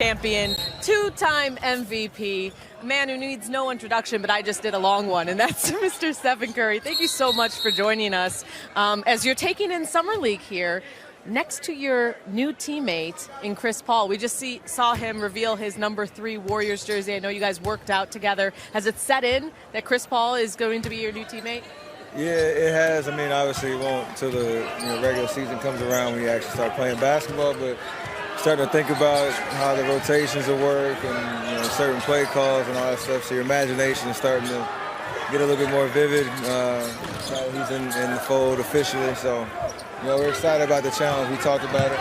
champion, two-time MVP, a man who needs no introduction, but I just did a long one, and that's Mr. Stephen Curry. Thank you so much for joining us. As you're taking in Summer League here, next to your new teammate in Chris Paul, we just saw him reveal his #3 Warriors jersey. I know you guys worked out together. Has it set in that Chris Paul is going to be your new teammate? Yeah, it has. I mean, obviously it won't until the regular season comes around when you actually start playing basketball, but starting to think about how the rotations will work and certain play calls and all that stuff. So your imagination is starting to get a little bit more vivid. Now that he's in the fold officially, so we're excited about the challenge. We talked about it.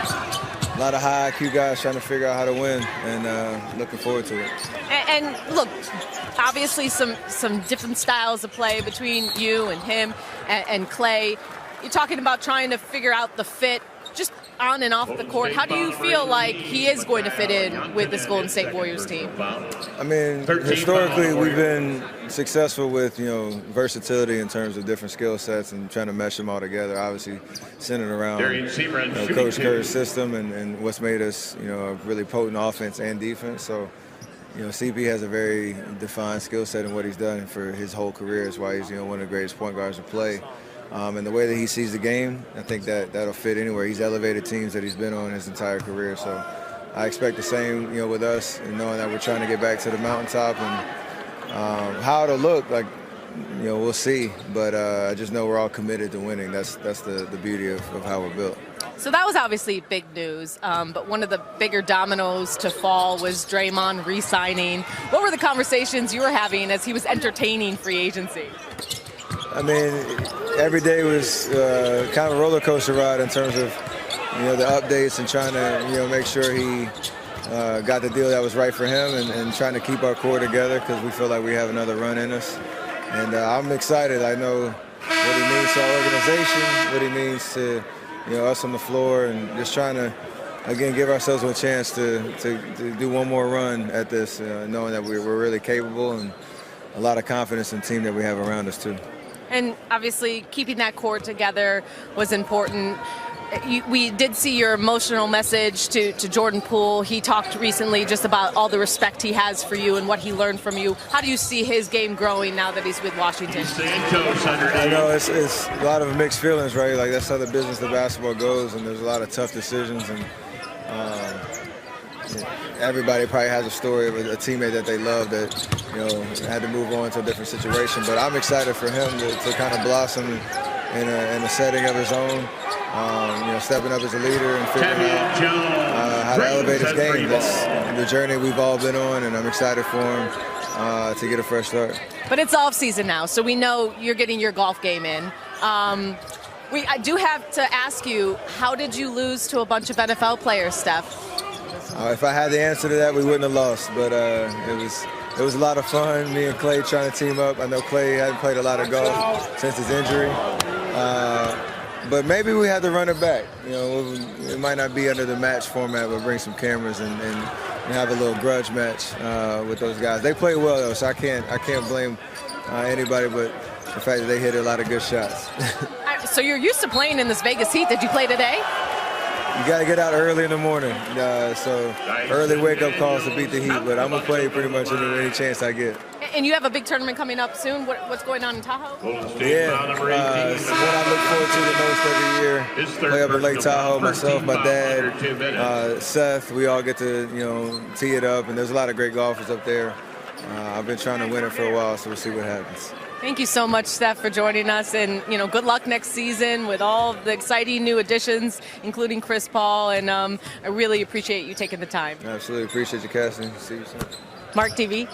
A lot of high IQ guys trying to figure out how to win, and looking forward to it. And look, obviously some different styles of play between you and him and Clay. You're talking about trying to figure out the fit just on and off the court. How do you feel like he is going to fit in with this Golden State Warriors team? I mean, historically we've been successful with versatility in terms of different skill sets and trying to mesh them all together. Obviously, centered around Coach Curry's system and what's made us a really potent offense and defense. So, CP has a very defined skill set in what he's done for his whole career. Is why he's one of the greatest point guards to play. And the way that he sees the game, I think that'll fit anywhere. He's elevated teams that he's been on his entire career. So I expect the same, with us, and knowing that we're trying to get back to the mountaintop. And how it'll look, like, we'll see. But I just know we're all committed to winning. That's the beauty of how we're built. So that was obviously big news, but one of the bigger dominoes to fall was Draymond re-signing. What were the conversations you were having as he was entertaining free agency? I mean, every day was kind of a roller coaster ride in terms of the updates and trying to make sure he got the deal that was right for him and trying to keep our core together because we feel like we have another run in us. And I'm excited. I know what he means to our organization, what he means to us on the floor, and just trying to again give ourselves a chance to do one more run at this, knowing that we're really capable and a lot of confidence in the team that we have around us too. And obviously keeping that core together was important. We did see your emotional message to Jordan Poole. He talked recently just about all the respect he has for you and what he learned from you. How do you see his game growing now that he's with Washington? I know it's a lot of mixed feelings, right? Like that's how the business of basketball goes, and there's a lot of tough decisions. And everybody probably has a story of a teammate that they love that had to move on to a different situation. But I'm excited for him to kind of blossom in a setting of his own. Stepping up as a leader and figuring out how to elevate his game. That's the journey we've all been on, and I'm excited for him to get a fresh start. But it's off season now, so we know you're getting your golf game in. I do have to ask you, how did you lose to a bunch of NFL players, Steph? If I had the answer to that, we wouldn't have lost. But it was a lot of fun. Me and Clay trying to team up. I know Clay hadn't played a lot of golf since his injury. But maybe we had to run it back. It might not be under the match format, but bring some cameras and have a little grudge match with those guys. They play well though, so I can't blame anybody but the fact that they hit a lot of good shots. So you're used to playing in this Vegas heat. Did you play today? You got to get out early in the morning, so early wake-up calls to beat the heat. But I'm gonna play pretty much any chance I get. And you have a big tournament coming up soon. What's going on in Tahoe? Yeah, it's what I look forward to the most every year. Play up in Lake Tahoe. Myself, my dad, Seth. We all get to tee it up, and there's a lot of great golfers up there. I've been trying to win it for a while, so we'll see what happens. Thank you so much, Steph, for joining us, and good luck next season with all the exciting new additions, including Chris Paul. And I really appreciate you taking the time. Absolutely appreciate you, Cassie. See you soon. Mark TV.